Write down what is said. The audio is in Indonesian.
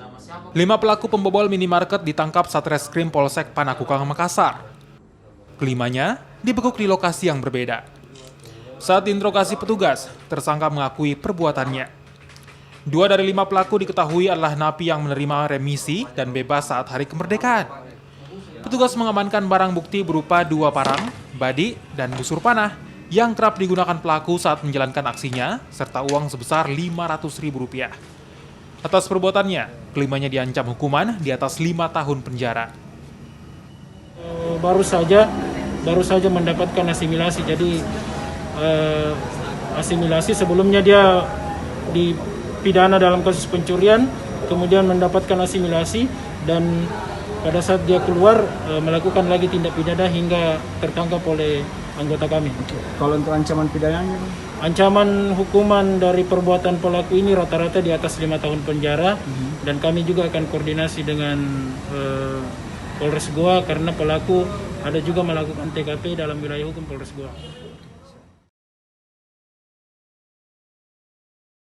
5 pelaku pembobol minimarket ditangkap Satreskrim Polsek Panakukang, Makassar. Kelimanya dibekuk di lokasi yang berbeda. Saat diinterogasi petugas, tersangka mengakui perbuatannya. 2 dari 5 pelaku diketahui adalah napi yang menerima remisi dan bebas saat hari kemerdekaan. Petugas mengamankan barang bukti berupa 2 parang, badi, dan busur panah yang kerap digunakan pelaku saat menjalankan aksinya, serta uang sebesar Rp500.000. Atas perbuatannya, kelimanya diancam hukuman di atas 5 tahun penjara. Baru saja mendapatkan asimilasi. Jadi asimilasi sebelumnya dia dipidana dalam kasus pencurian, kemudian mendapatkan asimilasi, dan pada saat dia keluar melakukan lagi tindak pidana hingga tertangkap oleh anggota kami. Kalau untuk ancaman pidananya? Ancaman hukuman dari perbuatan pelaku ini rata-rata di atas 5 tahun penjara, dan kami juga akan koordinasi dengan Polres Goa karena pelaku ada juga melakukan TKP dalam wilayah hukum Polres Goa.